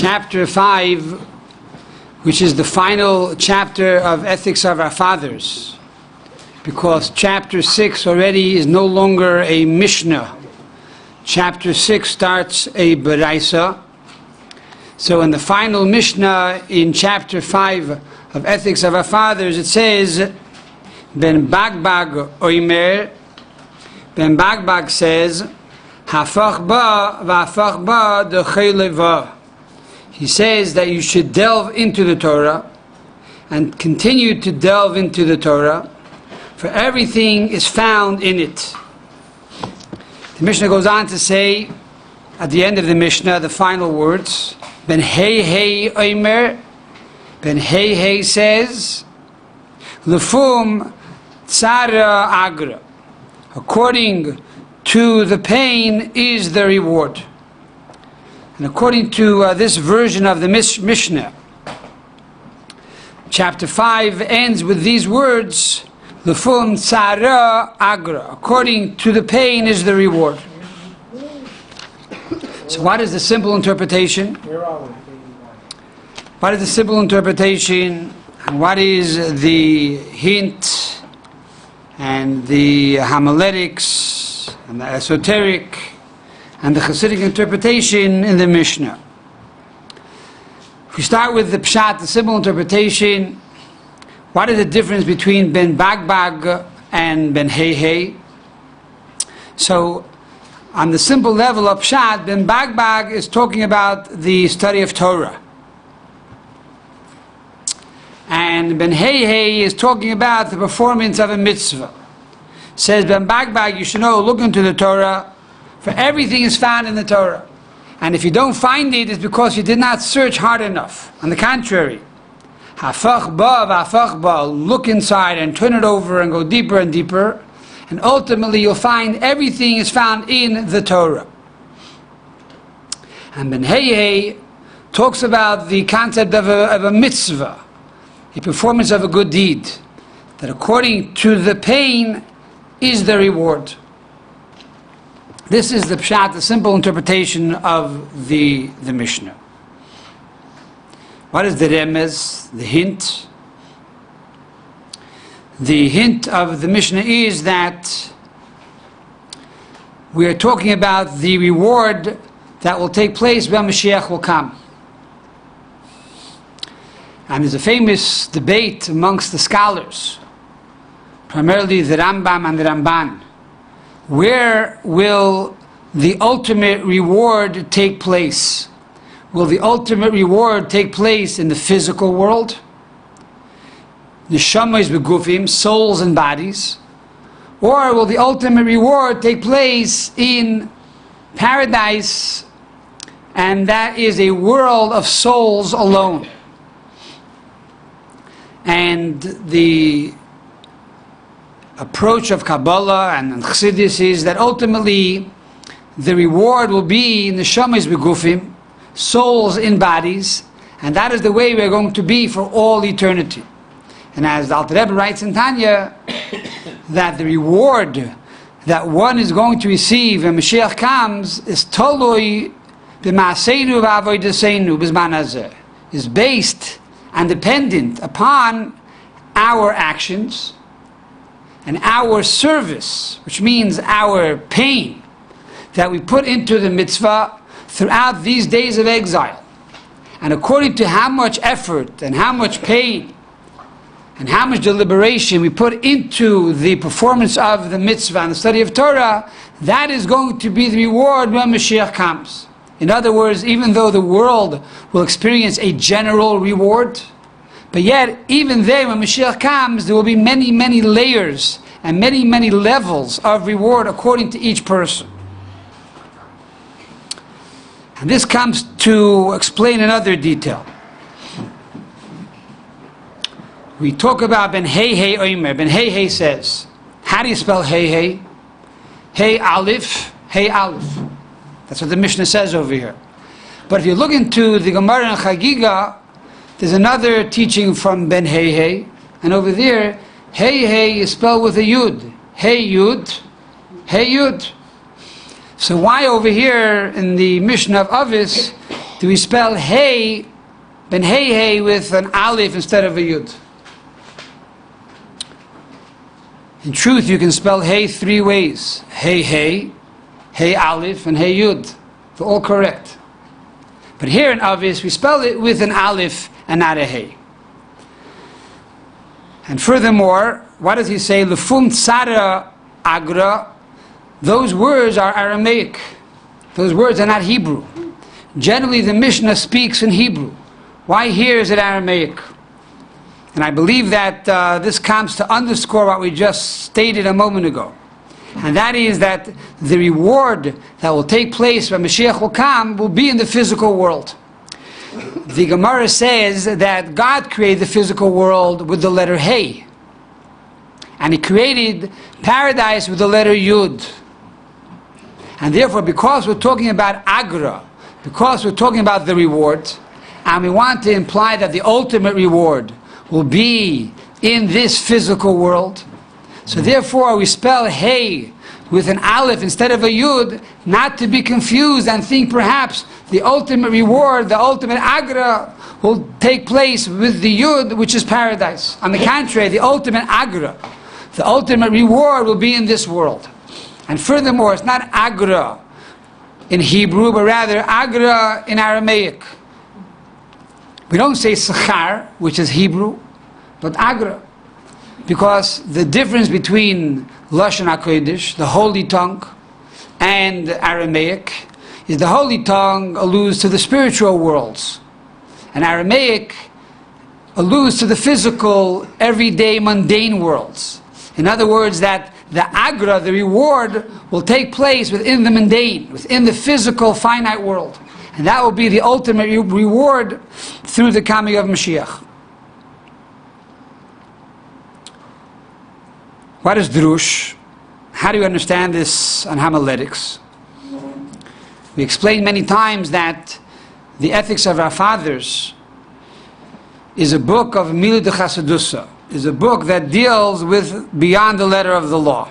chapter 5, which is the final chapter of Ethics of Our Fathers, because chapter 6 already is no longer a Mishnah. Chapter 6 starts a Beraisa. So in the final Mishnah in chapter 5 of Ethics of Our Fathers, it says, Ben Bagbag Oimer, Ben Bagbag says, Hafach ba v'hafach ba d'cheleva. He says that you should delve into the Torah and continue to delve into the Torah, for everything is found in it. The Mishnah goes on to say, at the end of the Mishnah, the final words, Ben Hei Oimer, Ben Hei says, Lefum Tzara Agra. According to the pain is the reward. And according to this version of the Mishnah, chapter 5 ends with these words, Lefum Tzara Agra. According to the pain is the reward. So what is the simple interpretation? What is the simple interpretation? And what is the hint and the homiletics and the esoteric and the Hasidic interpretation in the Mishnah? If we start with the Pshat, the simple interpretation, what is the difference between Ben Bagbag and Ben Hei? So, on the simple level of Pshat, Ben Bagbag is talking about the study of Torah. And Ben Hei is talking about the performance of a mitzvah. Says Ben Bagbag, you should know, look into the Torah, for everything is found in the Torah. And if you don't find it, it's because you did not search hard enough. On the contrary, hafach ba v'hafach ba, look inside and turn it over and go deeper and deeper, and ultimately you'll find everything is found in the Torah. And Ben Hei talks about the concept of a mitzvah, a performance of a good deed, that according to the pain is the reward. This is the pshat, the simple interpretation of the Mishnah. What is the remez, the hint? The hint of the Mishnah is that we are talking about the reward that will take place when Mashiach will come. And there's a famous debate amongst the scholars, primarily the Rambam and the Ramban. Where will the ultimate reward take place? Will the ultimate reward take place in the physical world? Neshamas begufim, souls and bodies? Or will the ultimate reward take place in paradise, and that is a world of souls alone? And the approach of Kabbalah and Chassidus is that ultimately the reward will be in the Neshamas begufim, souls in bodies, and that is the way we're going to be for all eternity. And as the Alter Rebbe writes in Tanya, that the reward that one is going to receive when Mashiach comes is toloi b'maaseinu v'avodaseinu b'zman hazeh, is based and dependent upon our actions and our service, which means our pain that we put into the mitzvah throughout these days of exile. And according to how much effort and how much pain and how much deliberation we put into the performance of the mitzvah and the study of Torah, that is going to be the reward when Mashiach comes. In other words, even though the world will experience a general reward, but yet, even then, when Mashiach comes, there will be many, many layers and many, many levels of reward according to each person. And this comes to explain another detail. We talk about Ben Hei Oimer. Ben Hei says, how do you spell Hei? Hei Aleph, Hei Aleph. That's what the Mishnah says over here. But if you look into the Gemara and Chagiga, there's another teaching from Ben Hei, and over there, Hei is spelled with a Yud. Hei Yud. So why over here in the Mishnah of Avos do we spell hey, ben hey with an aleph instead of a yud? In truth, you can spell hey 3 ways. Hey aleph, and hey yud. They're all correct. But here in Avos, we spell it with an aleph and not a hey. And furthermore, what does he say? Lefum tzara agra. Those words are Aramaic. Those words are not Hebrew. Generally, the Mishnah speaks in Hebrew. Why here is it Aramaic? And I believe that this comes to underscore what we just stated a moment ago. And that is that the reward that will take place when Mashiach will come will be in the physical world. The Gemara says that God created the physical world with the letter Hey. And He created paradise with the letter Yud. And therefore, because we're talking about Agra, because we're talking about the reward, and we want to imply that the ultimate reward will be in this physical world, so therefore we spell Hey with an aleph instead of a yud, not to be confused and think perhaps the ultimate reward, the ultimate agra, will take place with the yud, which is paradise. On the contrary, the ultimate agra, the ultimate reward will be in this world. And furthermore, it's not agra in Hebrew, but rather agra in Aramaic. We don't say sachar, which is Hebrew, but agra. Because the difference between Lashon HaKodesh, the holy tongue, and Aramaic, is the holy tongue alludes to the spiritual worlds. And Aramaic alludes to the physical, everyday, mundane worlds. In other words, that the agra, the reward, will take place within the mundane, within the physical, finite world. And that will be the ultimate reward through the coming of Mashiach. What is drush? How do you understand this on homiletics? We explained many times that the Ethics of Our Fathers is a book of Milah de Chasadusa, is a book that deals with beyond the letter of the law.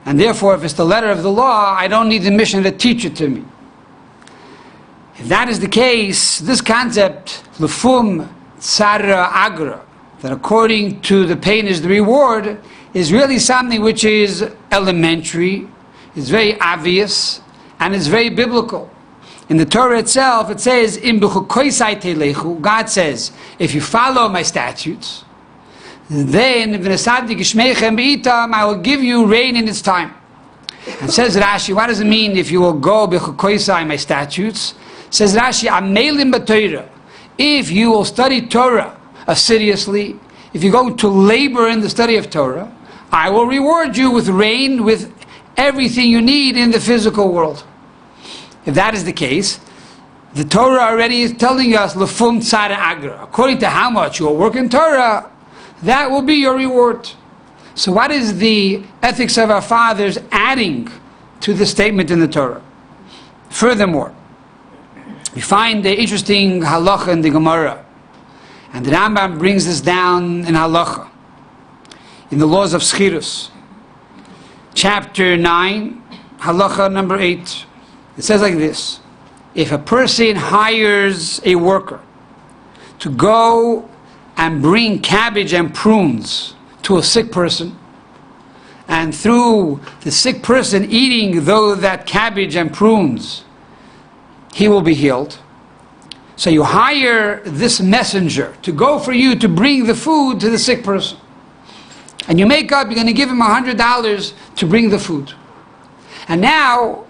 And therefore, if it's the letter of the law, I don't need the mission to teach it to me. If that is the case, this concept, lefum tzara agra, that according to the pain is the reward, is really something which is elementary, it's very obvious, and it's very biblical. In the Torah itself, it says, God says, if you follow my statutes, then I will give you rain in its time. And says Rashi, what does it mean if you will go b'chukoisai, my statutes? Says Rashi, amelim b'Torah. If you will study Torah assiduously, if you go to labor in the study of Torah, I will reward you with rain, with everything you need in the physical world. If that is the case, the Torah already is telling us lefum tzara agra. According to how much you will work in Torah, that will be your reward. So what is the Ethics of Our Fathers adding to the statement in the Torah? Furthermore, we find the interesting halacha in the Gemara, and the Rambam brings this down in halacha, in the laws of Schirus, chapter 9, halacha number 8. It says like this: if a person hires a worker to go and bring cabbage and prunes to a sick person, and through the sick person eating that cabbage and prunes, he will be healed. So you hire this messenger to go for you to bring the food to the sick person. And you make up, you're going to give him $100 to bring the food. And now,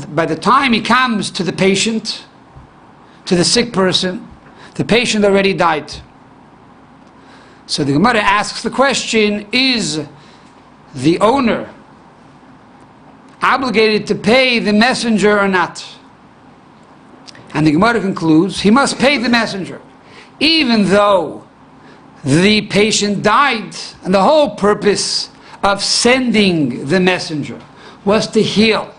by the time he comes to the patient, to the sick person, the patient already died. So the Gemara asks the question, is the owner obligated to pay the messenger or not? And the Gemara concludes, he must pay the messenger, even though the patient died. And the whole purpose of sending the messenger was to heal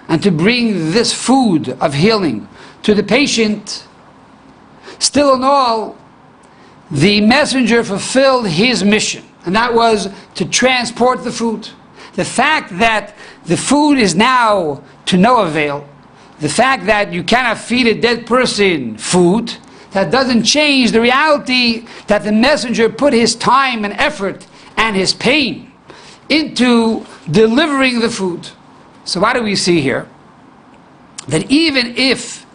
and to bring this food of healing to the patient. Still in all, the messenger fulfilled his mission, and that was to transport the food. The fact that the food is now to no avail, the fact that you cannot feed a dead person food, that doesn't change the reality that the messenger put his time and effort and his pain into delivering the food. So what do we see here? That even if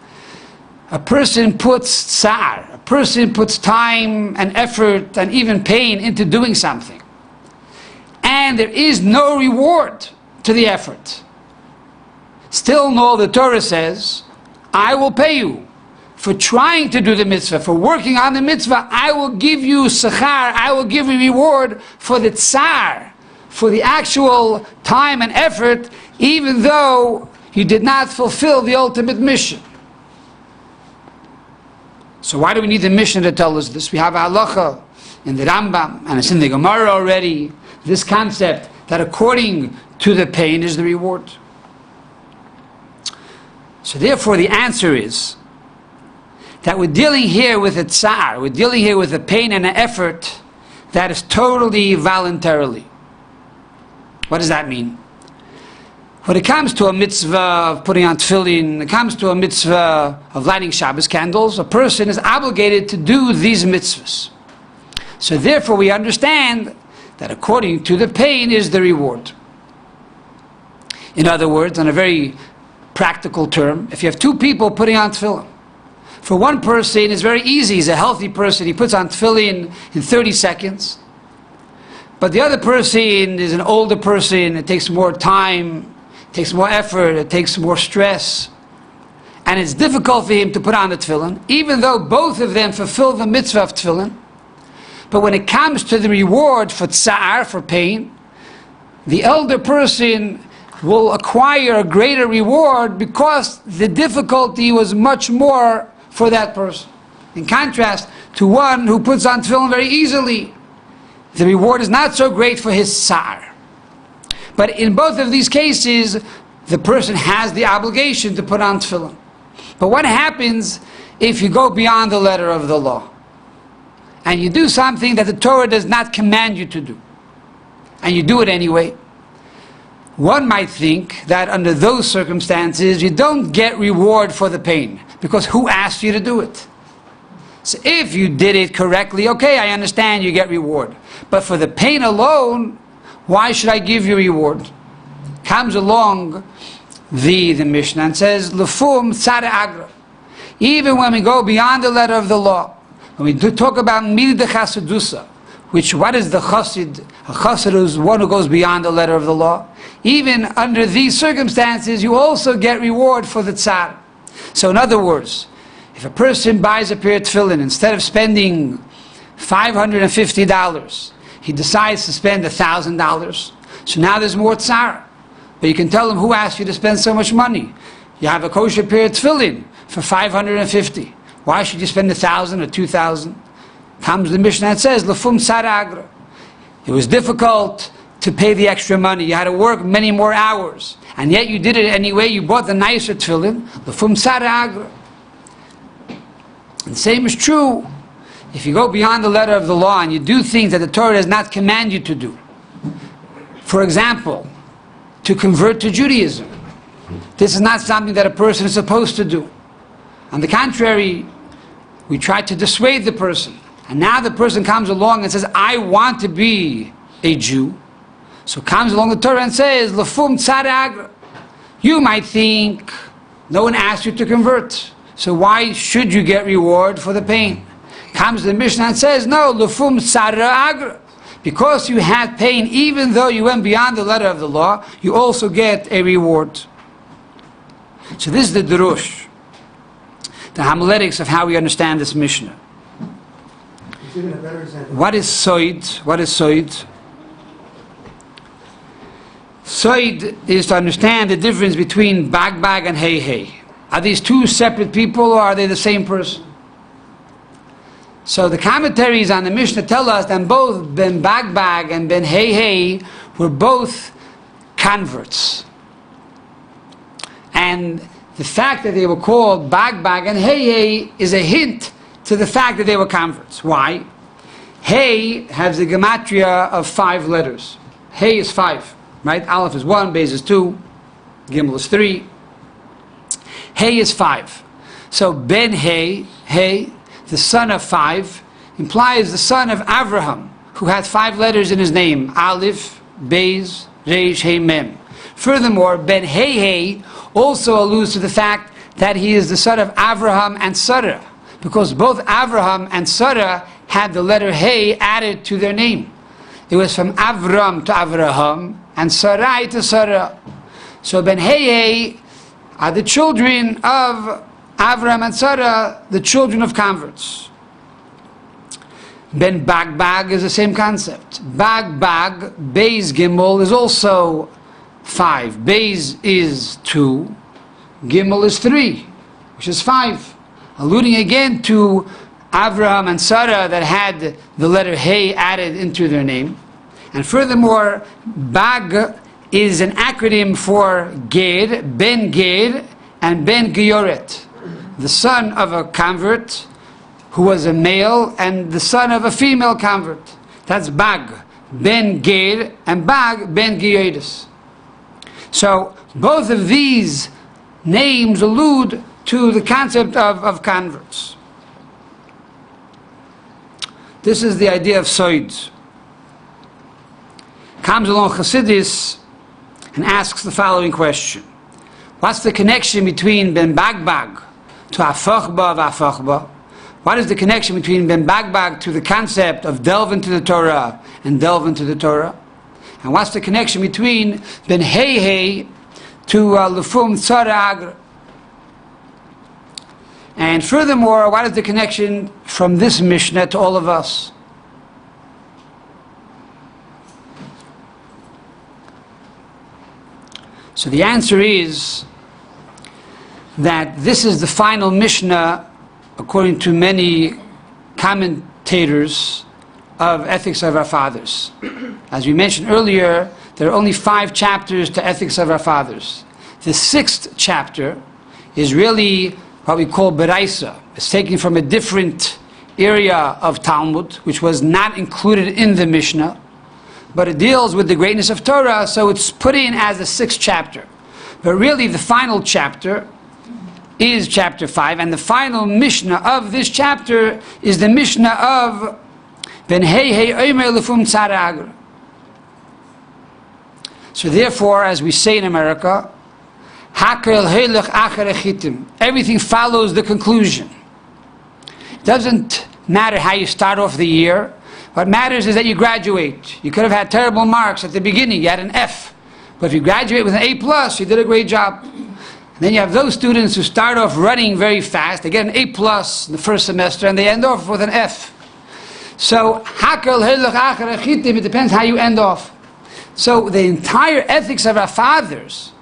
a person puts tsar, a person puts time and effort and even pain into doing something, and there is no reward to the effort, still no, the Torah says, I will pay you for trying to do the mitzvah, for working on the mitzvah. I will give you sechar, I will give you reward for the tsar, for the actual time and effort, even though you did not fulfill the ultimate mission. So why do we need the mission to tell us this? We have a halacha in the Rambam, and it's in the Gemara already, this concept that according to the pain is the reward. So therefore the answer is that we're dealing here with a tsar, we're dealing here with a pain and an effort that is totally voluntarily. What does that mean? When it comes to a mitzvah of putting on tefillin, it comes to a mitzvah of lighting Shabbos candles, a person is obligated to do these mitzvahs. So therefore we understand that according to the pain is the reward. In other words, on a very practical term, if you have two people putting on tefillin, for one person it's very easy, he's a healthy person, he puts on tefillin in 30 seconds. But the other person is an older person, it takes more time, it takes more effort, it takes more stress, and it's difficult for him to put on the tefillin, even though both of them fulfill the mitzvah of tefillin. But when it comes to the reward for tsar, for pain, the elder person will acquire a greater reward because the difficulty was much more for that person. In contrast to one who puts on tefillin very easily, the reward is not so great for his tsar. But in both of these cases, the person has the obligation to put on tefillin. But what happens if you go beyond the letter of the law and you do something that the Torah does not command you to do, and you do it anyway? One might think that under those circumstances you don't get reward for the pain, because who asked you to do it? So if you did it correctly, okay, I understand you get reward. But for the pain alone, why should I give you reward? Comes along the Mishnah and says, Lefum tzara agra. Even when we go beyond the letter of the law, when we do talk about midah chasadusa, which, what is the chassid? A chassid is one who goes beyond the letter of the law. Even under these circumstances, you also get reward for the tsar. So in other words, if a person buys a pair of tefillin, instead of spending $550, he decides to spend $1,000. So now there's more tsar. But you can tell him, who asked you to spend so much money? You have a kosher pair of tefillin for $550. Why should you spend $1,000 or $2,000? Comes the Mishnah and says, Lefum tzara agra. It was difficult to pay the extra money. You had to work many more hours. And yet you did it anyway. You bought the nicer tefillin. Lefum tzara agra. And the same is true if you go beyond the letter of the law and you do things that the Torah does not command you to do. For example, to convert to Judaism. This is not something that a person is supposed to do. On the contrary, we try to dissuade the person. And now the person comes along and says, I want to be a Jew. So comes along the Torah and says, Lefum tzara agra. You might think, no one asked you to convert, so why should you get reward for the pain? Comes the Mishnah and says, no, Lefum tzara agra. Because you had pain, even though you went beyond the letter of the law, you also get a reward. So this is the drush, the homiletics of how we understand this Mishnah. What is soid? What is soid? Soid is to understand the difference between bag and hey. Are these two separate people, or are they the same person? So the commentaries on the Mishnah tell us that both Ben Bag and Ben Hey were both converts. And the fact that they were called Bag and Hey is a hint to the fact that they were converts. Why? Hey has the gematria of 5 letters. Hey is 5, right? Aleph is 1, Beis is 2, Gimel is 3. Hey is 5. So Ben Hey, the son of 5, implies the son of Avraham, who had 5 letters in his name: Aleph, Beis, Reish, Hey, Mem. Furthermore, Ben Hey also alludes to the fact that he is the son of Avraham and Sarah, because both Avraham and Sarah had the letter Hey added to their name. It was from Avram to Avraham and Sarai to Sarah. So Ben Hey are the children of Avram and Sarah, the children of converts. Ben Bag is the same concept. Bag, Beis Gimel is also 5. Beis is 2. Gimel is 3, which is 5. Alluding again to Avraham and Sarah that had the letter Hey added into their name. And furthermore, Bag is an acronym for Ged, Ben Ged, and Ben Gioret, the son of a convert who was a male and the son of a female convert. That's Bag, Ben Ged, and Bag, Ben Gioret. So both of these names allude to the concept of converts. This is the idea of Soid. Comes along Chassidus and asks the following question: what's the connection between Ben Bagbag to Afachba of Afachba? What is the connection between Ben Bagbag to the concept of delve into the Torah and delve into the Torah? And what's the connection between Ben Hey to Lefum Tzara Agra? And furthermore, what is the connection from this Mishnah to all of us? So the answer is that this is the final Mishnah, according to many commentators, of Ethics of Our Fathers. As we mentioned earlier, there are only 5 chapters to Ethics of Our Fathers. The 6th chapter is really what we call Beraisa. It's taken from a different area of Talmud, which was not included in the Mishnah, but it deals with the greatness of Torah, so it's put in as the 6th chapter. But really the final chapter is chapter 5, and the final Mishnah of this chapter is the Mishnah of Ben Hey Omer Lefum Tzara Agra. So therefore, as we say in America, Hakel Heilech Acher Echitim, everything follows the conclusion. It doesn't matter how you start off the year. What matters is that you graduate. You could have had terrible marks at the beginning, you had an F. But if you graduate with an A+, you did a great job. And then you have those students who start off running very fast, they get an A+ in the first semester, and they end off with an F. So, Hakel Heilech Acher Echitim, it depends how you end off. So the entire Ethics of Our Fathers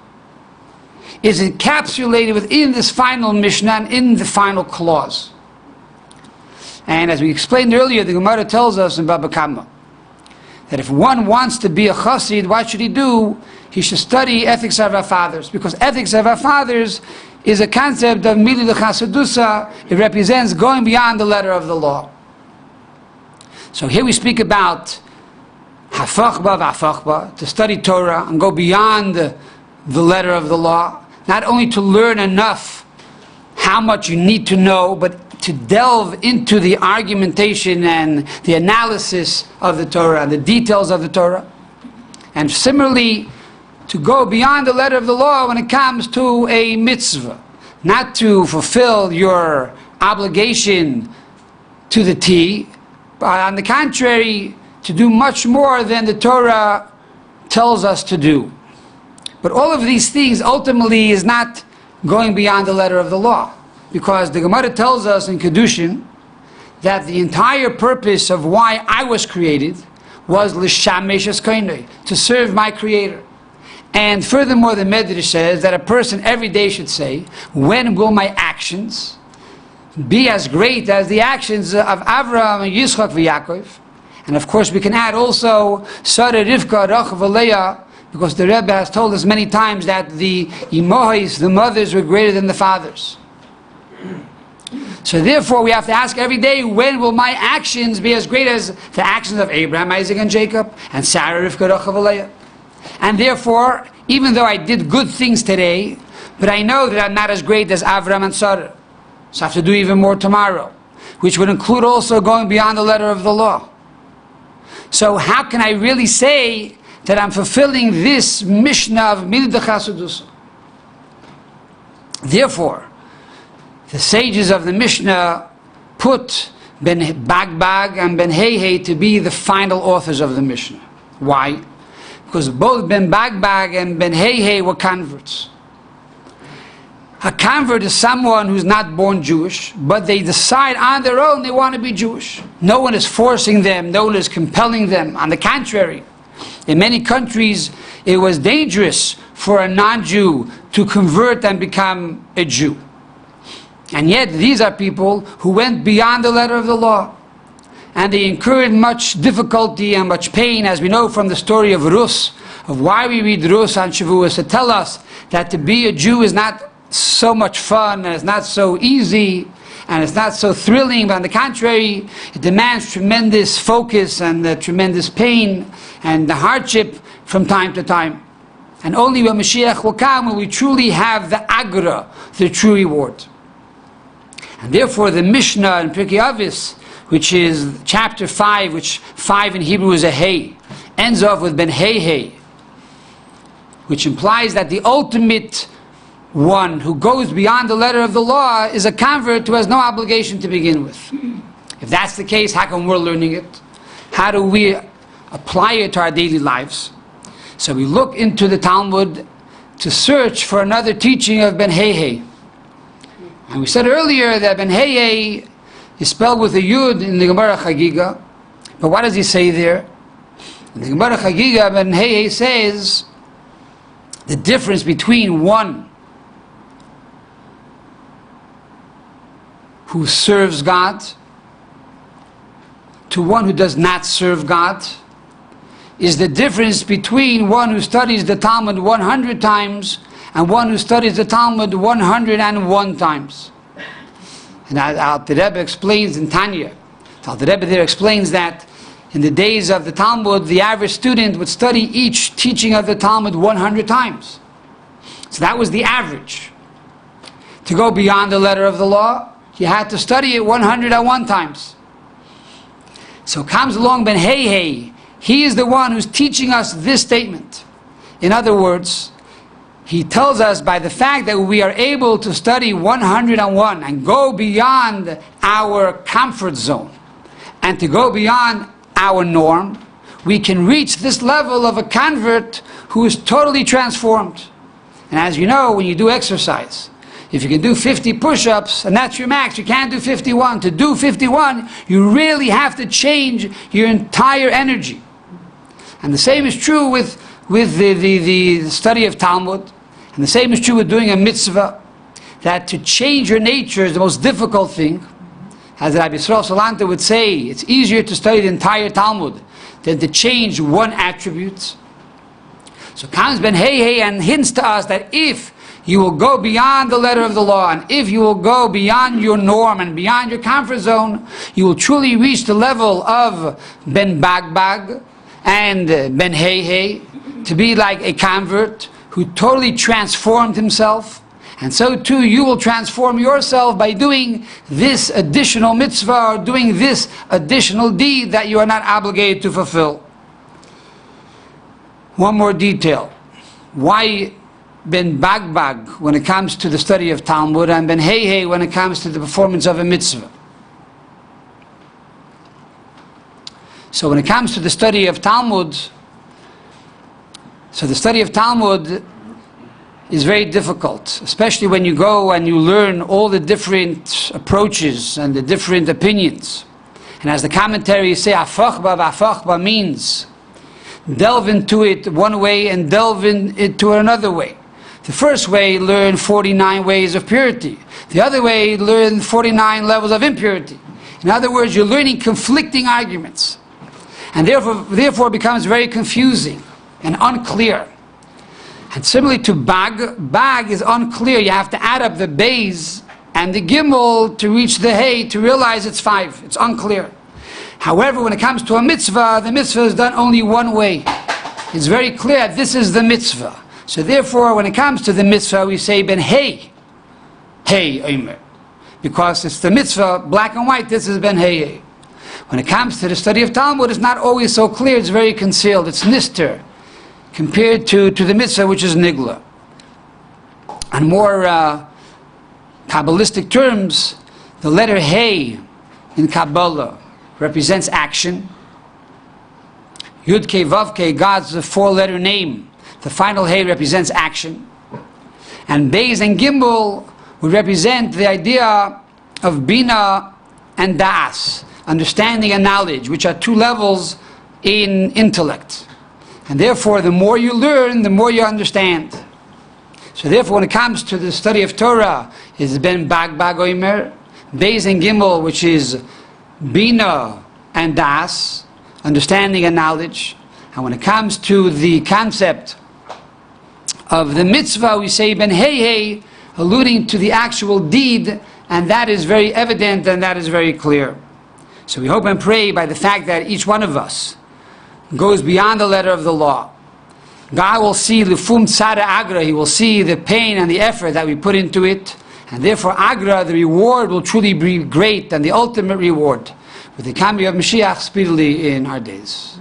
is encapsulated within this final Mishnah and in the final clause. And as we explained earlier, the Gemara tells us in Baba Kama that if one wants to be a chassid, what should he do? He should study Ethics of Our Fathers, because Ethics of Our Fathers is a concept of Mili L'Chasadusa. It represents going beyond the letter of the law. So here we speak about Hafachba v'Afachba, to study Torah and go beyond the letter of the law, not only to learn enough how much you need to know, but to delve into the argumentation and the analysis of the Torah and the details of the Torah. And similarly, to go beyond the letter of the law when it comes to a mitzvah, not to fulfill your obligation to the T, but on the contrary, to do much more than the Torah tells us to do. But all of these things ultimately is not going beyond the letter of the law, because the Gemara tells us in Kedushin that the entire purpose of why I was created was l'shamesh eskainei, to serve my Creator. And furthermore, the Medrash says that a person every day should say, when will my actions be as great as the actions of Avraham and Yitzchak and Yaakov? And of course we can add also Sarah, Rivka, Rachel, Leah, because the Rebbe has told us many times that the Imohis, the mothers, were greater than the fathers. So therefore we have to ask every day, when will my actions be as great as the actions of Abraham, Isaac, and Jacob, and Sarah, Rivka, Rachel, Leah? And therefore, even though I did good things today, but I know that I'm not as great as Avram and Sarah, so I have to do even more tomorrow, which would include also going beyond the letter of the law. So how can I really say that I'm fulfilling this Mishnah of Midah Chassidus? Therefore, the sages of the Mishnah put Ben Bagbag and Ben Heihei to be the final authors of the Mishnah. Why? Because both Ben Bagbag and Ben Heihei were converts. A convert is someone who's not born Jewish, but they decide on their own they want to be Jewish. No one is forcing them, no one is compelling them. On the contrary, in many countries it was dangerous for a non-Jew to convert and become a Jew. And yet these are people who went beyond the letter of the law. And they incurred much difficulty and much pain, as we know from the story of Rus, of why we read Rus on Shavuos, to tell us that to be a Jew is not so much fun, and it's not so easy, and it's not so thrilling, but on the contrary, it demands tremendous focus and tremendous pain and the hardship from time to time. And only when Mashiach will come will we truly have the agra, the true reward. And therefore the Mishnah in Pirkei Avos, which is chapter 5, which 5 in Hebrew is a hey, ends off with Ben Heihei, which implies that the ultimate one who goes beyond the letter of the law is a convert who has no obligation to begin with. If that's the case, how come we're learning it? How do we apply it to our daily lives? So we look into the Talmud to search for another teaching of Ben Heihei. And we said earlier that Ben Heihei is spelled with a Yud in the Gemara Chagiga. But what does he say there? In the Gemara Chagiga, Ben Heihei says the difference between one who serves God to one who does not serve God is the difference between one who studies the Talmud 100 times and one who studies the Talmud 101 times. And the Rebbe explains in Tanya, the Rebbe there explains that in the days of the Talmud, the average student would study each teaching of the Talmud 100 times. So that was the average. To go beyond the letter of the law, you had to study it 101 times. So comes along Ben Heihei. He is the one who's teaching us this statement. In other words, he tells us by the fact that we are able to study 101 and go beyond our comfort zone and to go beyond our norm, we can reach this level of a convert who is totally transformed. And as you know, when you do exercise, if you can do 50 push-ups and that's your max, you can't do 51. To do 51, you really have to change your entire energy. And the same is true with the study of Talmud. And the same is true with doing a mitzvah. That to change your nature is the most difficult thing. As Rabbi Yisrael Salanta would say, it's easier to study the entire Talmud than to change one attribute. So comes Ben Heihei and hints to us that if you will go beyond the letter of the law, and if you will go beyond your norm and beyond your comfort zone, you will truly reach the level of Ben Bagbag and Ben Heihei, to be like a convert who totally transformed himself. And so too you will transform yourself by doing this additional mitzvah or doing this additional deed that you are not obligated to fulfill. One more detail. Why Ben Bagbag when it comes to the study of Talmud and Ben Heihei when it comes to the performance of a mitzvah? So when it comes to the study of Talmud, the study of Talmud is very difficult, especially when you go and you learn all the different approaches and the different opinions. And as the commentaries say, afachba means delve into it one way and delve into it another way. The first way, learn 49 ways of purity. The other way, learn 49 levels of impurity. In other words, you're learning conflicting arguments. And therefore it becomes very confusing and unclear. And similarly to bag is unclear. You have to add up the bays and the gimel to reach the hay to realize it's 5. It's unclear. However, when it comes to a mitzvah, the mitzvah is done only one way. It's very clear, this is the mitzvah. So therefore, when it comes to the mitzvah, we say ben hey, hey omer, because it's the mitzvah, black and white. This is ben hey. When it comes to the study of Talmud, it's not always so clear. It's very concealed. It's nister compared to the mitzvah, which is nigla. On more Kabbalistic terms, the letter hey in Kabbalah represents action. Yud Kei Vav Kei, God's four-letter name, the final hey represents action. And Beis and Gimel would represent the idea of Bina and Das, understanding and knowledge, which are two levels in intellect. And therefore, the more you learn, the more you understand. So therefore, when it comes to the study of Torah, it's ben bag omer, Beis and Gimel, which is Bina and Das, understanding and knowledge. And when it comes to the concept of the mitzvah, we say ben hey, alluding to the actual deed, and that is very evident and that is very clear. So we hope and pray by the fact that each one of us goes beyond the letter of the law. God will see lefum tzara agra, He will see the pain and the effort that we put into it, and therefore agra, the reward will truly be great, and the ultimate reward with the coming of Mashiach speedily in our days.